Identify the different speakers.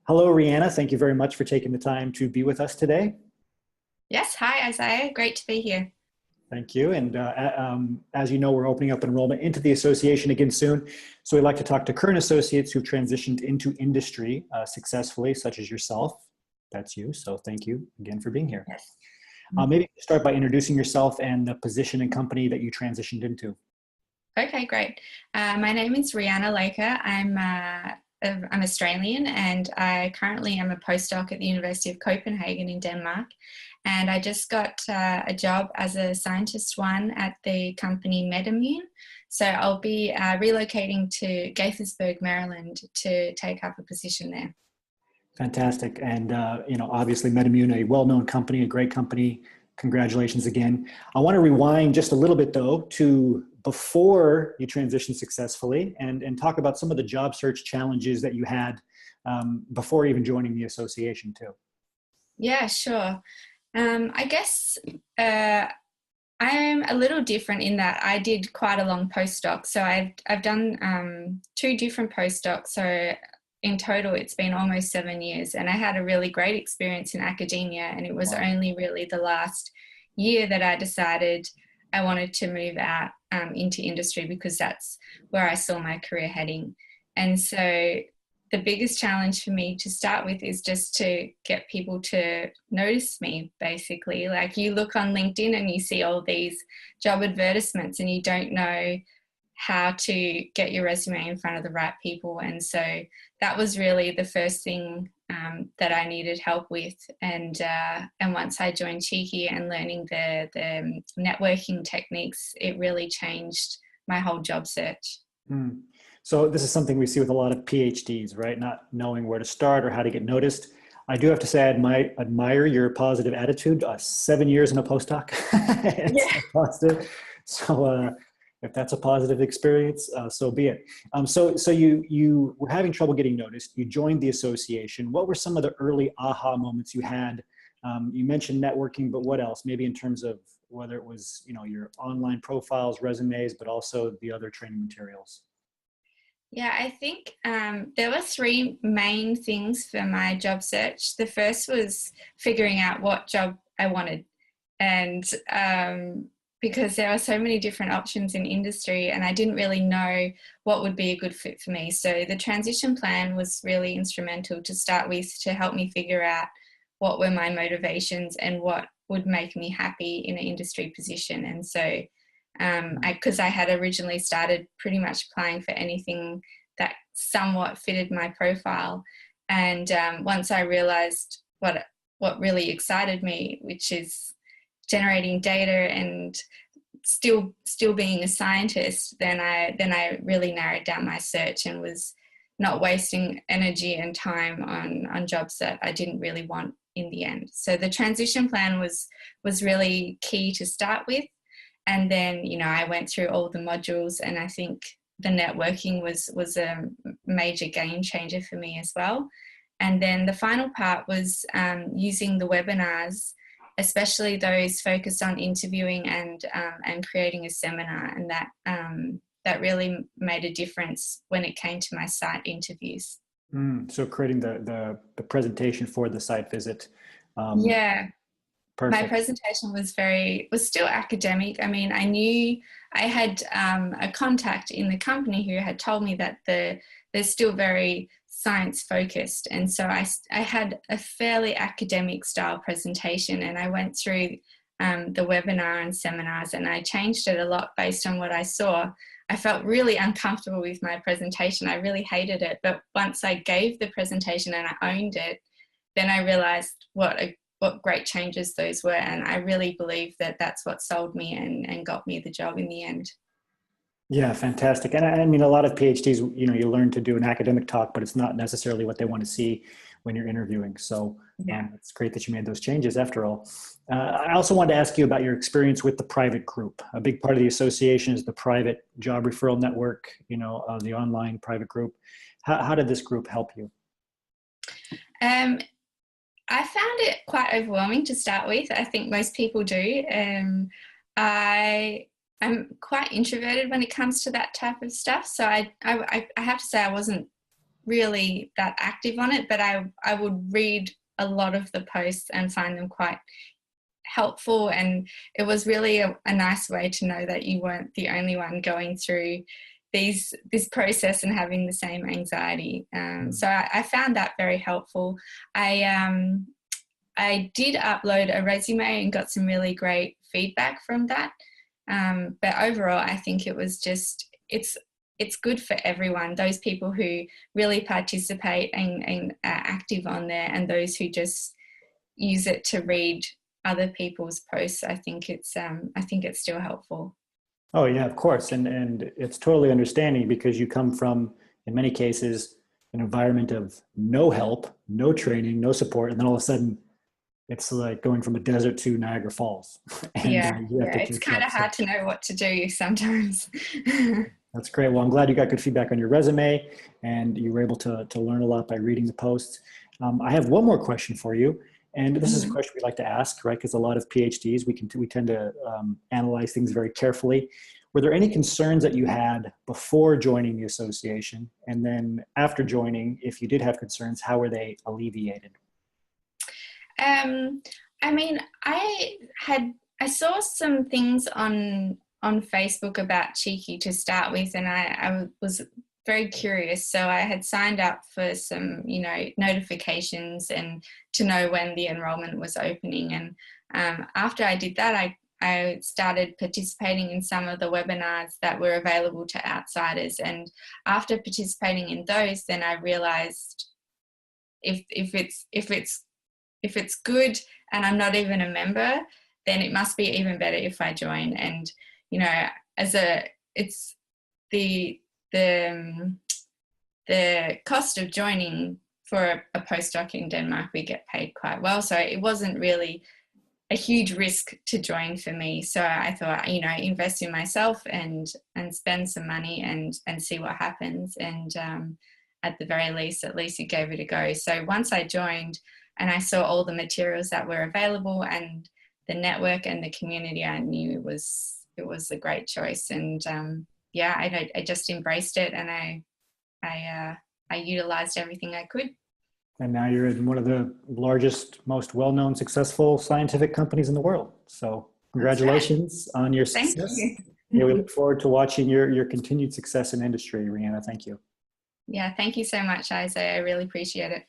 Speaker 1: Hello, Rhianna. Thank you very much for taking the time to be with us today.
Speaker 2: Yes, hi Isaiah, great to be here.
Speaker 1: Thank you. And as you know, we're opening up enrollment into the association again soon. So we'd like to talk to current associates who've transitioned into industry successfully, such as yourself. That's you. So thank you again for being here.
Speaker 2: Yes.
Speaker 1: Maybe start by introducing yourself and the position and company that you transitioned into.
Speaker 2: Okay, great. My name is Rhianna Laker. I'm Australian and I currently am a postdoc at the University of Copenhagen in Denmark. And I just got a job as a scientist one at the company MedImmune. So I'll be relocating to Gaithersburg, Maryland to take up a position there.
Speaker 1: Fantastic. And, obviously MedImmune, a well-known company, a great company. Congratulations again. I want to rewind just a little bit, though, to before you transitioned successfully and talk about some of the job search challenges that you had before even joining the association, too.
Speaker 2: Yeah, sure. I guess I'm a little different in that I did quite a long postdoc. So I've done two different postdocs. So in total, it's been almost 7 years, and I had a really great experience in academia. And it was only really the last year that I decided I wanted to move out into industry because that's where I saw my career heading. And so the biggest challenge for me to start with is just to get people to notice me, basically. Like, you look on LinkedIn and you see all these job advertisements and you don't know how to get your resume in front of the right people. And so that was really the first thing that I needed help with. And once I joined Cheeky and learning the networking techniques, it really changed my whole job search.
Speaker 1: Mm. So this is something we see with a lot of PhDs, right? Not knowing where to start or how to get noticed. I do have to say I admire your positive attitude. 7 years in a postdoc, it's
Speaker 2: Yeah.
Speaker 1: positive. So if that's a positive experience, so be it. So you were having trouble getting noticed. You joined the association. What were some of the early aha moments you had? You mentioned networking, but what else? Maybe in terms of whether it was your online profiles, resumes, but also the other training materials.
Speaker 2: Yeah, I think there were three main things for my job search. The first was figuring out what job I wanted. And because there are so many different options in industry and I didn't really know what would be a good fit for me. So the transition plan was really instrumental to start with, to help me figure out what were my motivations and what would make me happy in an industry position. And so because I had originally started pretty much applying for anything that somewhat fitted my profile. And once I realized what really excited me, which is generating data and still being a scientist, then I really narrowed down my search and was not wasting energy and time on jobs that I didn't really want in the end. So the transition plan was really key to start with. And then, I went through all the modules, and I think the networking was a major game changer for me as well. And then the final part was using the webinars, especially those focused on interviewing and creating a seminar. And that really made a difference when it came to my site interviews.
Speaker 1: So creating the presentation for the site visit.
Speaker 2: Yeah.
Speaker 1: Perfect.
Speaker 2: My presentation was still academic. I mean, I knew I had a contact in the company who had told me that they're still very science focused. And so I had a fairly academic style presentation, and I went through the webinar and seminars, and I changed it a lot based on what I saw. I felt really uncomfortable with my presentation. I really hated it. But once I gave the presentation and I owned it, then I realized what great changes those were. And I really believe that that's what sold me and got me the job in the end.
Speaker 1: Yeah, fantastic. And I mean, a lot of PhDs, you learn to do an academic talk, but it's not necessarily what they want to see when you're interviewing. So it's great that you made those changes after all. I also wanted to ask you about your experience with the private group. A big part of the association is the private job referral network, the online private group. How did this group help you?
Speaker 2: I found it quite overwhelming to start with. I think most people do. I'm quite introverted when it comes to that type of stuff. So I have to say I wasn't really that active on it, but I would read a lot of the posts and find them quite helpful, and it was really a nice way to know that you weren't the only one going through this process and having the same anxiety. So I found that very helpful. I did upload a resume and got some really great feedback from that. But overall, I think it was just, it's good for everyone, those people who really participate and are active on there, and those who just use it to read other people's posts. I think it's still helpful.
Speaker 1: Oh yeah, of course. And it's totally understanding, because you come from, in many cases, an environment of no help, no training, no support. And then all of a sudden it's like going from a desert to Niagara Falls. And you have to
Speaker 2: it's kind of hard to know what to do sometimes.
Speaker 1: That's great. Well, I'm glad you got good feedback on your resume and you were able to learn a lot by reading the posts. I have one more question for you. And this is a question we like to ask, right? Because a lot of PhDs, we tend to analyze things very carefully. Were there any concerns that you had before joining the association? And then after joining, if you did have concerns, how were they alleviated?
Speaker 2: I mean, I saw some things on Facebook about Cheeky to start with, and I was very curious. So I had signed up for some, notifications and to know when the enrollment was opening. And after I did that, I started participating in some of the webinars that were available to outsiders. And after participating in those, then I realized if it's good and I'm not even a member, then it must be even better if I join. And it's the cost of joining for a postdoc in Denmark, we get paid quite well, so it wasn't really a huge risk to join for me. So I thought, invest in myself and spend some money and see what happens. And at the very least, at least you gave it a go. So once I joined and I saw all the materials that were available and the network and the community, I knew it was a great choice. And I just embraced it, and I utilized everything I could.
Speaker 1: And now you're in one of the largest, most well-known, successful scientific companies in the world. So congratulations on your success.
Speaker 2: Thank you.
Speaker 1: Yeah, we look forward to watching your continued success in industry, Rhianna. Thank you.
Speaker 2: Yeah, thank you so much, Isaiah. I really appreciate it.